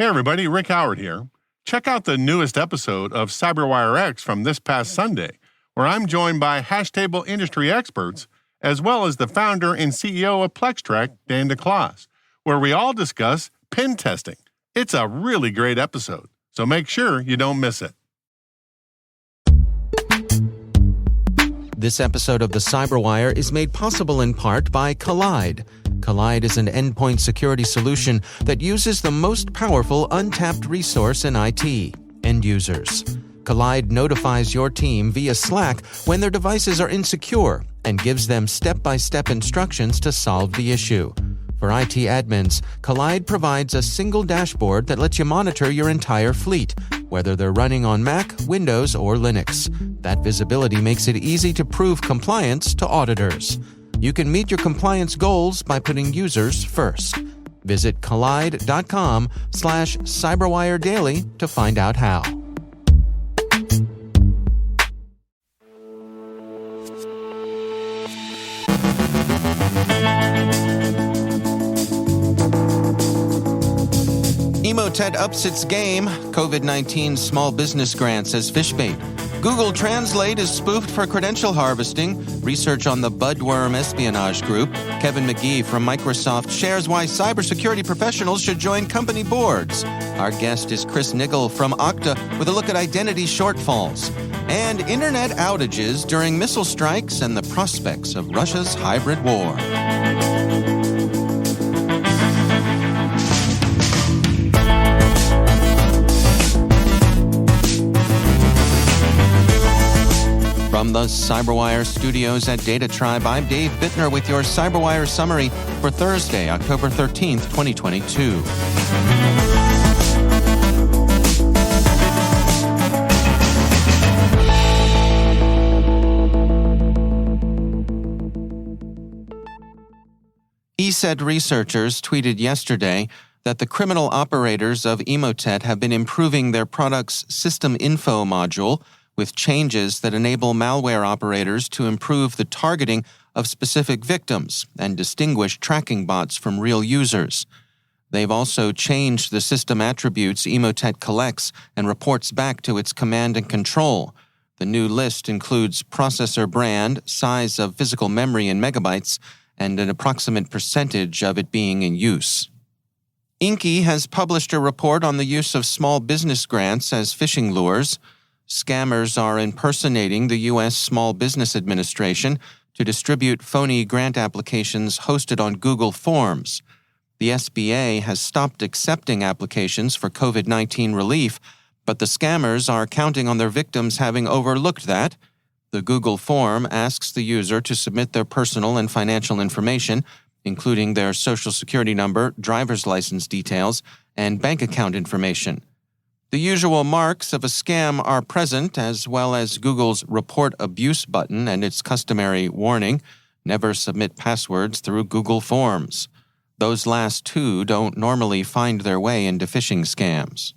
Hey everybody, Rick Howard here. Check out the newest episode of CyberWire X from this past Sunday, where I'm joined by hash table industry experts, as well as the founder and CEO of Plextrack, Dan DeClaus, where we all discuss pen testing. It's a really great episode, so make sure you don't miss it. This episode of the CyberWire is made possible in part by Collide. Collide is an endpoint security solution that uses the most powerful untapped resource in IT, end users. Collide notifies your team via Slack when their devices are insecure and gives them step-by-step instructions to solve the issue. For IT admins, Collide provides a single dashboard that lets you monitor your entire fleet, whether they're running on Mac, Windows, or Linux. That visibility makes it easy to prove compliance to auditors. You can meet your compliance goals by putting users first. Visit collide.com/cyberwiredaily to find out how. Emotet ups its game. COVID-19 small business grants as phishbait. Google Translate is spoofed for credential harvesting. Research on the Budworm Espionage group. Kevin Magee from Microsoft shares why cybersecurity professionals should join company boards. Our guest is Chris Niggel from Okta with a look at identity shortfalls. And internet outages during missile strikes and the prospects of Russia's hybrid war. From the CyberWire studios at Data Tribe, I'm Dave Bittner with your CyberWire summary for Thursday, October 13th, 2022. ESET researchers tweeted yesterday that the criminal operators of Emotet have been improving their product's system info module with changes that enable malware operators to improve the targeting of specific victims and distinguish tracking bots from real users. They've also changed the system attributes Emotet collects and reports back to its command and control. The new list includes processor brand, size of physical memory in megabytes, and an approximate percentage of it being in use. INKY has published a report on the use of small business grants as phishing lures. Scammers are impersonating the U.S. Small Business Administration to distribute phony grant applications hosted on Google Forms. The SBA has stopped accepting applications for COVID-19 relief, but the scammers are counting on their victims having overlooked that. The Google form asks the user to submit their personal and financial information, including their social security number, driver's license details, and bank account information. The usual marks of a scam are present, as well as Google's Report Abuse button and its customary warning, never submit passwords through Google Forms. Those last two don't normally find their way into phishing scams.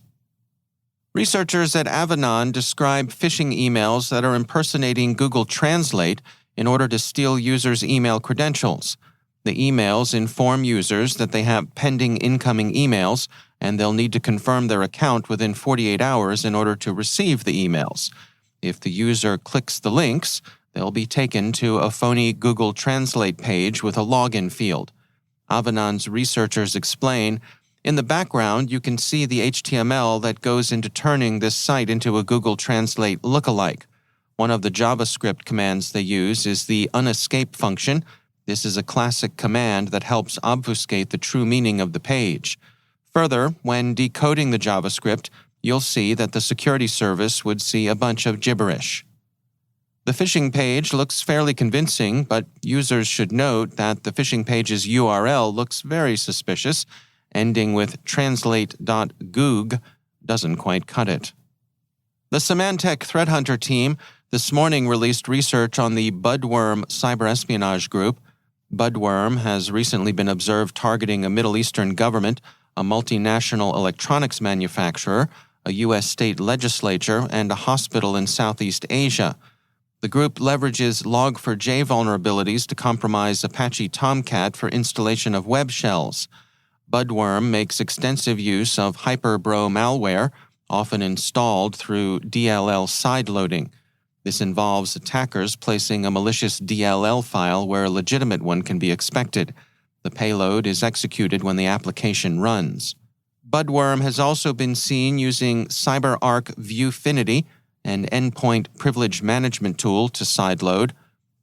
Researchers at Avanan describe phishing emails that are impersonating Google Translate in order to steal users' email credentials. The emails inform users that they have pending incoming emails, and they'll need to confirm their account within 48 hours in order to receive the emails. If the user clicks the links, they'll be taken to a phony Google Translate page with a login field. Avanan's researchers explain, in the background, you can see the HTML that goes into turning this site into a Google Translate lookalike. One of the JavaScript commands they use is the unescape function. This is a classic command that helps obfuscate the true meaning of the page. Further, when decoding the JavaScript, you'll see that the security service would see a bunch of gibberish. The phishing page looks fairly convincing, but users should note that the phishing page's URL looks very suspicious. Ending with translate.goog doesn't quite cut it. The Symantec threat hunter team this morning released research on the Budworm cyber espionage group. Budworm has recently been observed targeting a Middle Eastern government, a multinational electronics manufacturer, a U.S. state legislature, and a hospital in Southeast Asia. The group leverages Log4j vulnerabilities to compromise Apache Tomcat for installation of web shells. Budworm makes extensive use of hyperbro malware, often installed through DLL sideloading. This involves attackers placing a malicious DLL file where a legitimate one can be expected. The payload is executed when the application runs. Budworm has also been seen using CyberArk Viewfinity, an endpoint privilege management tool, to sideload.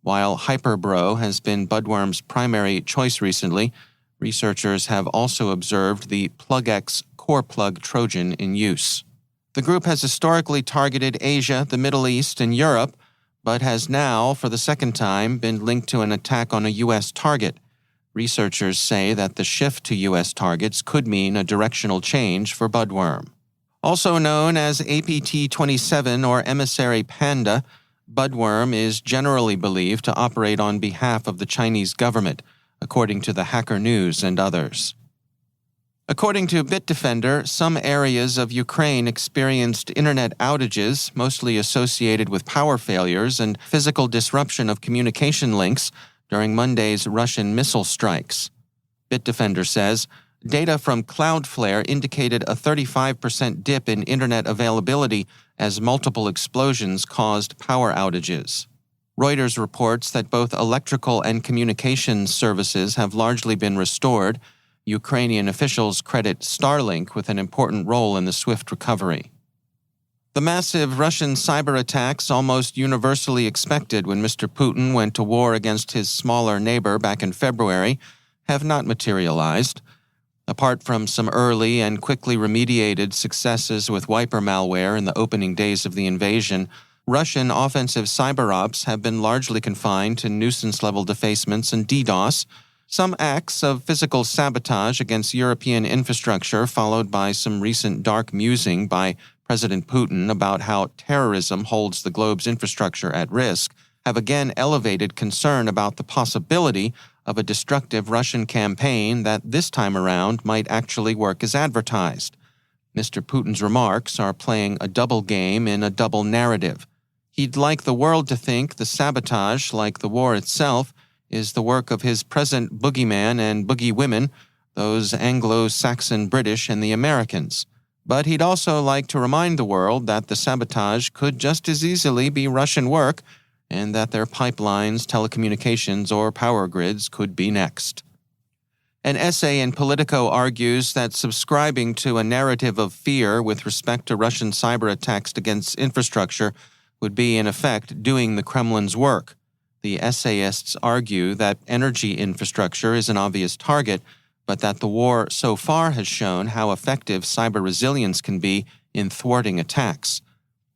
While Hyperbro has been Budworm's primary choice recently, researchers have also observed the PlugX core plug Trojan in use. The group has historically targeted Asia, the Middle East, and Europe, but has now, for the second time, been linked to an attack on a U.S. target. Researchers say that the shift to U.S. targets could mean a directional change for Budworm. Also known as APT-27 or Emissary Panda, Budworm is generally believed to operate on behalf of the Chinese government, according to the Hacker News and others. According to Bitdefender, some areas of Ukraine experienced internet outages, mostly associated with power failures and physical disruption of communication links during Monday's Russian missile strikes. Bitdefender says, data from Cloudflare indicated a 35% dip in internet availability as multiple explosions caused power outages. Reuters reports that both electrical and communications services have largely been restored. Ukrainian officials credit Starlink with an important role in the swift recovery. The massive Russian cyber attacks, almost universally expected when Mr. Putin went to war against his smaller neighbor back in February, have not materialized. Apart from some early and quickly remediated successes with wiper malware in the opening days of the invasion, Russian offensive cyber ops have been largely confined to nuisance-level defacements and DDoS, some acts of physical sabotage against European infrastructure, followed by some recent dark musing by President Putin about how terrorism holds the globe's infrastructure at risk, have again elevated concern about the possibility of a destructive Russian campaign that this time around might actually work as advertised. Mr. Putin's remarks are playing a double game in a double narrative. He'd like the world to think the sabotage, like the war itself, is the work of his present boogeyman and boogie women, those Anglo-Saxon British and the Americans. But he'd also like to remind the world that the sabotage could just as easily be Russian work, and that their pipelines, telecommunications, or power grids could be next. An essay in Politico argues that subscribing to a narrative of fear with respect to Russian cyber attacks against infrastructure would be, in effect, doing the Kremlin's work. The essayists argue that energy infrastructure is an obvious target, but that the war so far has shown how effective cyber resilience can be in thwarting attacks.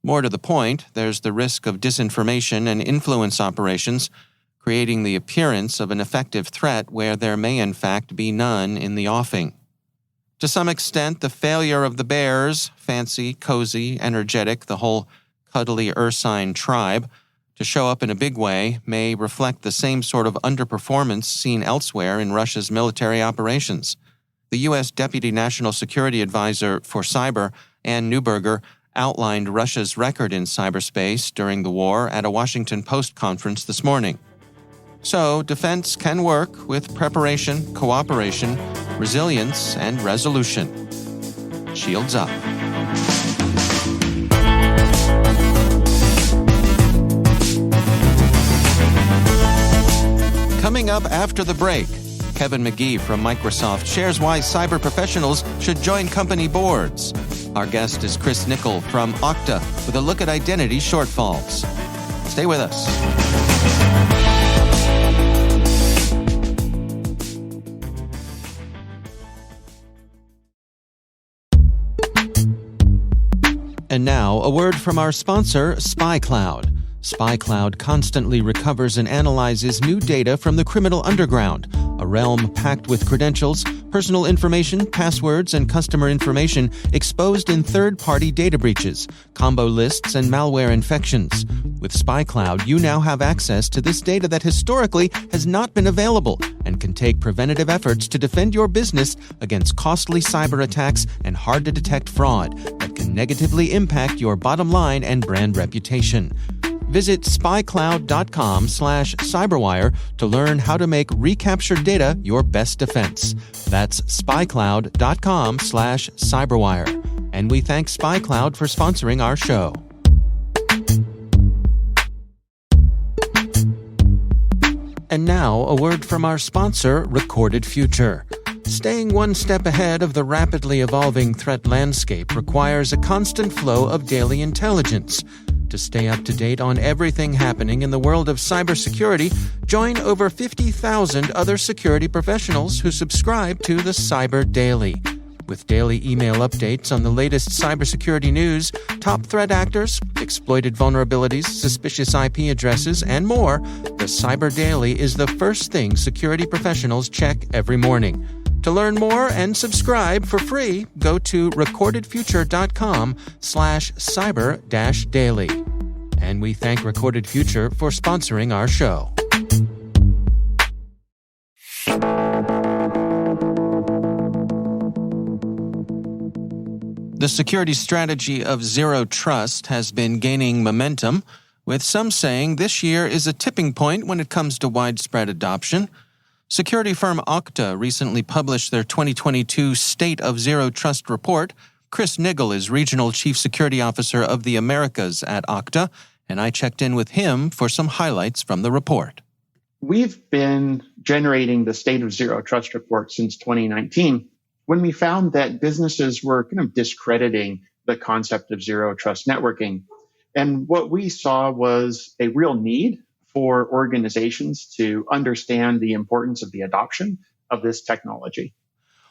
More to the point, there's the risk of disinformation and influence operations, creating the appearance of an effective threat where there may in fact be none in the offing. To some extent, the failure of the bears, fancy, cozy, energetic, the whole cuddly Ursine tribe, to show up in a big way may reflect the same sort of underperformance seen elsewhere in Russia's military operations. The U.S. Deputy National Security Advisor for Cyber, Ann Neuberger, outlined Russia's record in cyberspace during the war at a Washington Post conference this morning. So, defense can work with preparation, cooperation, resilience, and resolution. Shields up. Coming up after the break, Kevin Magee from Microsoft shares why cyber professionals should join company boards. Our guest is Chris Niggel from Okta with a look at identity shortfalls. Stay with us. And now, a word from our sponsor, SpyCloud. SpyCloud constantly recovers and analyzes new data from the criminal underground, a realm packed with credentials, personal information, passwords, and customer information exposed in third-party data breaches, combo lists, and malware infections. With SpyCloud, you now have access to this data that historically has not been available and can take preventative efforts to defend your business against costly cyber attacks and hard-to-detect fraud that can negatively impact your bottom line and brand reputation. Visit spycloud.com/cyberwire to learn how to make recaptured data your best defense. That's spycloud.com/cyberwire. And we thank SpyCloud for sponsoring our show. And now, a word from our sponsor, Recorded Future. Staying one step ahead of the rapidly evolving threat landscape requires a constant flow of daily intelligence. To stay up to date on everything happening in the world of cybersecurity, join over 50,000 other security professionals who subscribe to the Cyber Daily. With daily email updates on the latest cybersecurity news, top threat actors, exploited vulnerabilities, suspicious IP addresses, and more, the Cyber Daily is the first thing security professionals check every morning. To learn more and subscribe for free, go to recordedfuture.com/cyber-daily. And we thank Recorded Future for sponsoring our show. The security strategy of zero trust has been gaining momentum, with some saying this year is a tipping point when it comes to widespread adoption. Security firm Okta recently published their 2022 State of Zero Trust report. Chris Niggel is Regional Chief Security Officer of the Americas at Okta, and I checked in with him for some highlights from the report. We've been generating the State of Zero Trust report since 2019, when we found that businesses were kind of discrediting the concept of zero trust networking. And what we saw was a real need for organizations to understand the importance of the adoption of this technology.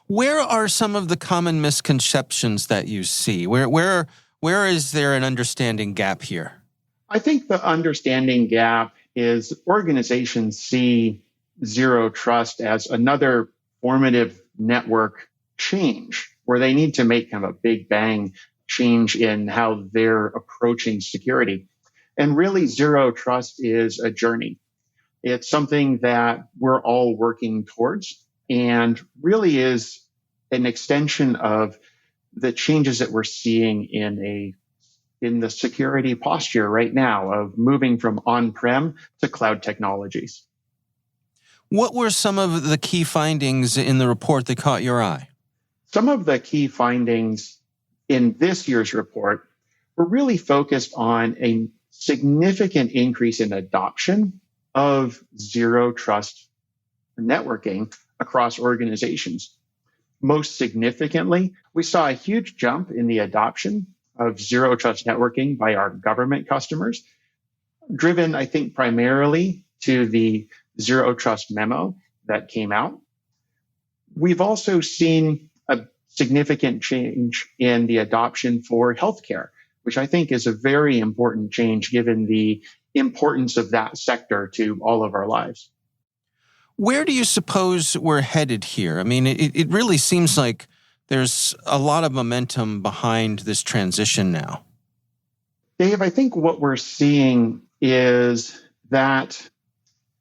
Where are some of the common misconceptions that you see? Where is there an understanding gap here? I think the understanding gap is organizations see zero trust as another formative network change, where they need to make kind of a big bang change in how they're approaching security. And really, zero trust is a journey. It's something that we're all working towards, and really is an extension of the changes that we're seeing in the security posture right now of moving from on-prem to cloud technologies. What were some of the key findings in the report that caught your eye? Some of the key findings in this year's report were really focused on a significant increase in adoption of zero trust networking across organizations. Most significantly, we saw a huge jump in the adoption of zero trust networking by our government customers, driven, I think, primarily to the zero trust memo that came out. We've also seen a significant change in the adoption for healthcare, which I think is a very important change given the importance of that sector to all of our lives. Where do you suppose we're headed here? I mean, it really seems like there's a lot of momentum behind this transition now. Dave, I think what we're seeing is that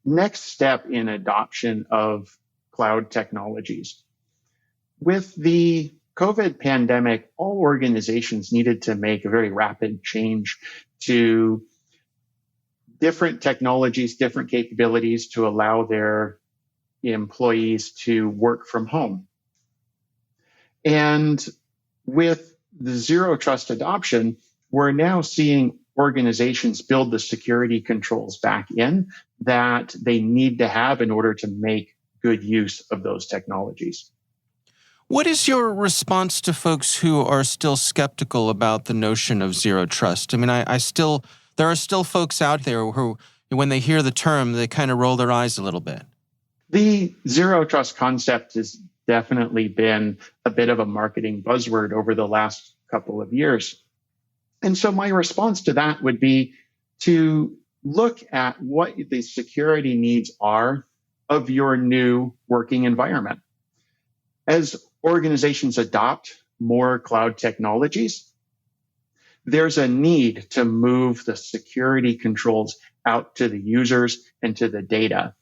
next step in adoption of cloud technologies. With the COVID pandemic, all organizations needed to make a very rapid change to different technologies, different capabilities to allow their employees to work from home. And with the zero trust adoption, we're now seeing organizations build the security controls back in that they need to have in order to make good use of those technologies. What is your response to folks who are still skeptical about the notion of zero trust? I mean, there are still folks out there who, when they hear the term, they kind of roll their eyes a little bit. The zero trust concept has definitely been a bit of a marketing buzzword over the last couple of years. And so my response to that would be to look at what the security needs are of your new working environment. As organizations adopt more cloud technologies, there's a need to move the security controls out to the users and to the data.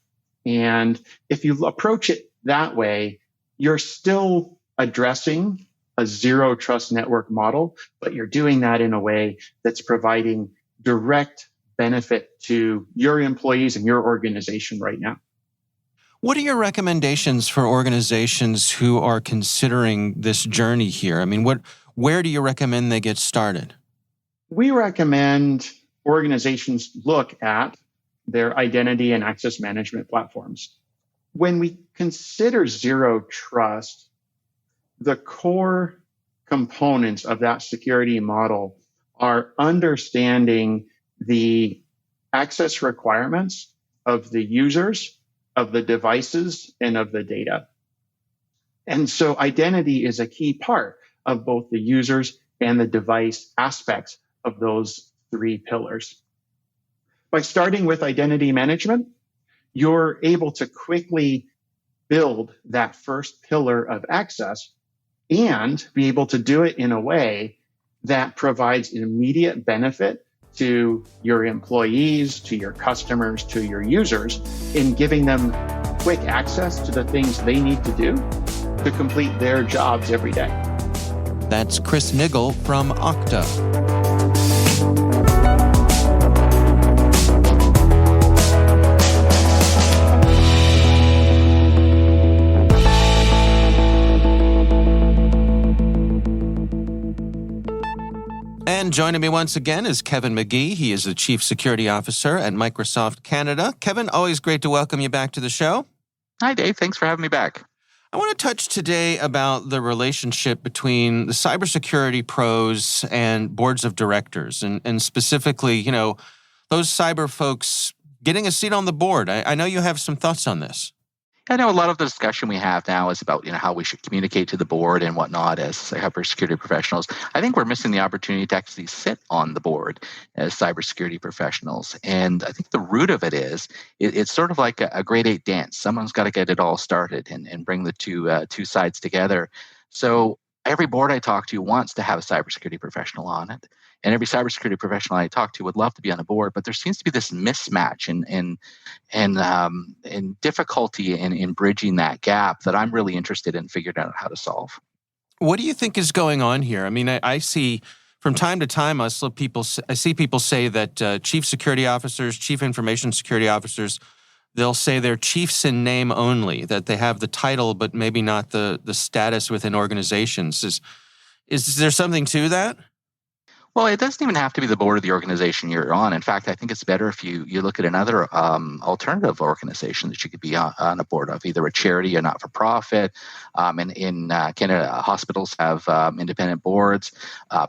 And if you approach it that way, you're still addressing a zero trust network model, but you're doing that in a way that's providing direct benefit to your employees and your organization right now. What are your recommendations for organizations who are considering this journey here? I mean, where do you recommend they get started? We recommend organizations look at their identity and access management platforms. When we consider zero trust, the core components of that security model are understanding the access requirements of the users, of the devices, and of the data. And so identity is a key part of both the users and the device aspects of those three pillars. By starting with identity management, you're able to quickly build that first pillar of access and be able to do it in a way that provides immediate benefit to your employees, to your customers, to your users, in giving them quick access to the things they need to do to complete their jobs every day. That's Chris Niggel from Okta. And joining me once again is Kevin Magee. He is the Chief Security Officer at Microsoft Canada. Kevin, always great to welcome you back to the show. Hi, Dave. Thanks for having me back. I want to touch today about the relationship between the cybersecurity pros and boards of directors, and specifically, those cyber folks getting a seat on the board. I know you have some thoughts on this. I know a lot of the discussion we have now is about how we should communicate to the board and whatnot as cybersecurity professionals. I think we're missing the opportunity to actually sit on the board as cybersecurity professionals. And I think the root of it is it's sort of like a grade 8 dance. Someone's got to get it all started and bring the two sides together. So every board I talk to wants to have a cybersecurity professional on it. And every cybersecurity professional I talk to would love to be on a board, but there seems to be this mismatch and difficulty in bridging that gap that I'm really interested in figuring out how to solve. What do you think is going on here? I mean, I see from time to time, I see people say that chief security officers, chief information security officers, they'll say they're chiefs in name only, that they have the title but maybe not the status within organizations. Is there something to that? Well, it doesn't even have to be the board of the organization you're on. In fact, I think it's better if you look at another alternative organization that you could be on a board of, either a charity or not-for-profit. In Canada, hospitals have independent boards.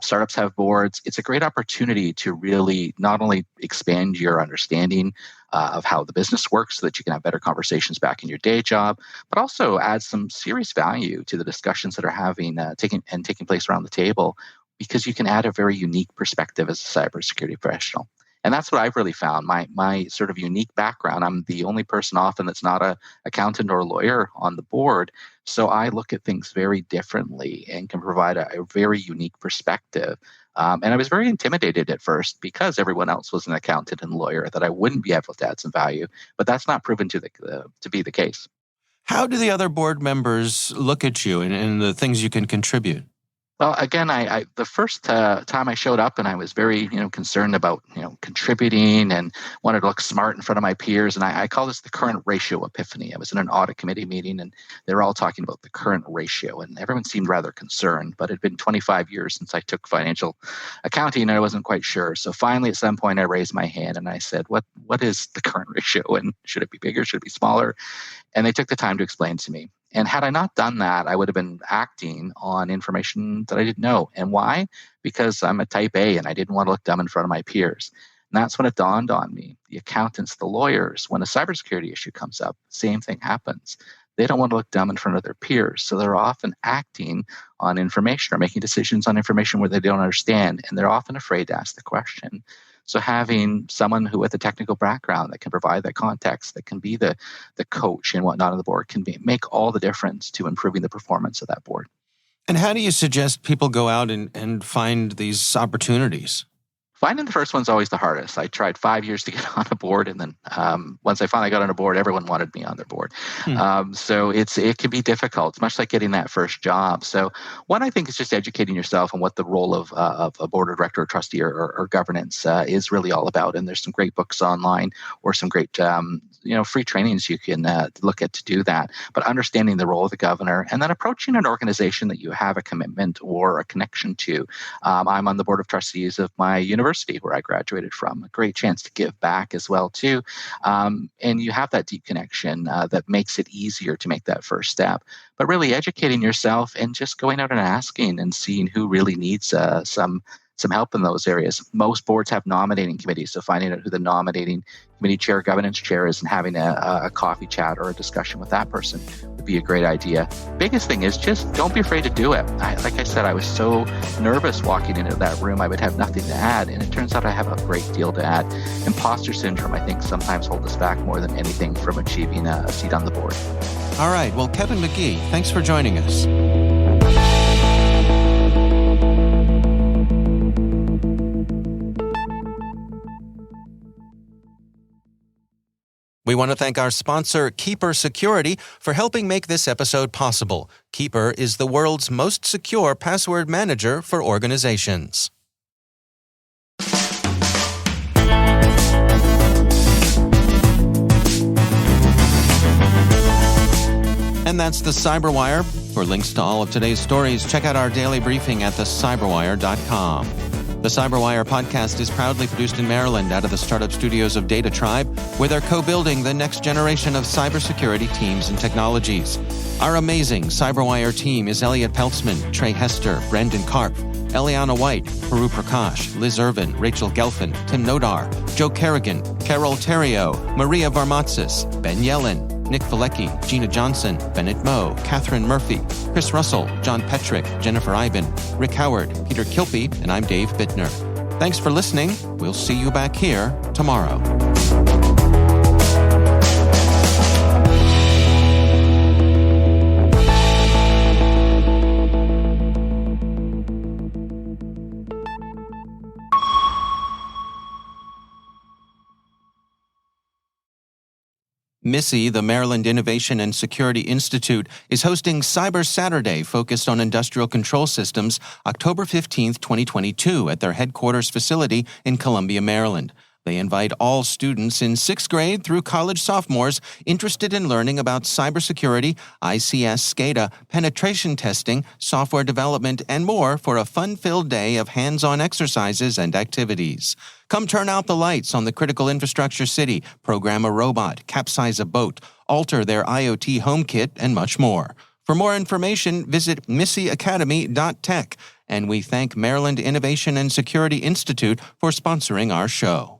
Startups have boards. It's a great opportunity to really not only expand your understanding of how the business works so that you can have better conversations back in your day job, but also add some serious value to the discussions that are taking place around the table, because you can add a very unique perspective as a cybersecurity professional. And that's what I've really found. My sort of unique background, I'm the only person often that's not an accountant or a lawyer on the board. So I look at things very differently and can provide a very unique perspective. And I was very intimidated at first because everyone else was an accountant and lawyer, that I wouldn't be able to add some value. But that's not proven to be the case. How do the other board members look at you and the things you can contribute? Well, again, I the first time I showed up, and I was very concerned about contributing and wanted to look smart in front of my peers, and I call this the current ratio epiphany. I was in an audit committee meeting, and they were all talking about the current ratio, and everyone seemed rather concerned. But it had been 25 years since I took financial accounting, and I wasn't quite sure. So finally, at some point, I raised my hand and I said, "What is the current ratio, and should it be bigger? Should it be smaller?" And they took the time to explain to me. And had I not done that, I would have been acting on information that I didn't know. And why? Because I'm a type A and I didn't want to look dumb in front of my peers. And that's when it dawned on me. The accountants, the lawyers, when a cybersecurity issue comes up, same thing happens. They don't want to look dumb in front of their peers. So they're often acting on information or making decisions on information where they don't understand. And they're often afraid to ask the question. So having someone who with a technical background that can provide that context, that can be the coach and whatnot on the board, can make all the difference to improving the performance of that board. And how do you suggest people go out and find these opportunities? Finding the first one's always the hardest. I tried 5 years to get on a board, and then once I finally got on a board, everyone wanted me on their board. So it can be difficult. It's much like getting that first job. So one, I think, is just educating yourself on what the role of a board of director or trustee or governance is really all about. And there's some great books online or some great free trainings you can look at to do that. But understanding the role of the governor and then approaching an organization that you have a commitment or a connection to. I'm on the board of trustees of my university where I graduated from. A great chance to give back as well too. And you have that deep connection that makes it easier to make that first step. But really educating yourself and just going out and asking and seeing who really needs some help in those areas. Most boards have nominating committees, so finding out who the nominating committee chair, governance chair is, and having a coffee chat or a discussion with that person would be a great idea. Biggest thing is just don't be afraid to do it. Like I said, I was so nervous walking into that room. I would have nothing to add, and it turns out I have a great deal to add. Imposter syndrome, I think, sometimes holds us back more than anything from achieving a seat on the board. All right. Well, Kevin Magee, thanks for joining us. We want to thank our sponsor, Keeper Security, for helping make this episode possible. Keeper is the world's most secure password manager for organizations. And that's the CyberWire. For links to all of today's stories, check out our daily briefing at thecyberwire.com. The CyberWire podcast is proudly produced in Maryland out of the startup studios of Data Tribe, where they're co-building the next generation of cybersecurity teams and technologies. Our amazing CyberWire team is Elliot Peltzman, Trey Hester, Brandon Karp, Eliana White, Peru Prakash, Liz Irvin, Rachel Gelfin, Tim Nodar, Joe Kerrigan, Carol Terrio, Maria Varmatsis, Ben Yellen, Nick Valecki, Gina Johnson, Bennett Moe, Catherine Murphy, Chris Russell, John Petrick, Jennifer Iben, Rick Howard, Peter Kilpie, and I'm Dave Bittner. Thanks for listening. We'll see you back here tomorrow. MISI, the Maryland Innovation and Security Institute, is hosting Cyber Saturday focused on industrial control systems October 15th, 2022 at their headquarters facility in Columbia, Maryland. They invite all students in 6th grade through college sophomores interested in learning about cybersecurity, ICS, SCADA, penetration testing, software development, and more for a fun-filled day of hands-on exercises and activities. Come turn out the lights on the critical infrastructure city, program a robot, capsize a boat, alter their IoT home kit, and much more. For more information, visit misiacademy.tech, and we thank Maryland Innovation and Security Institute for sponsoring our show.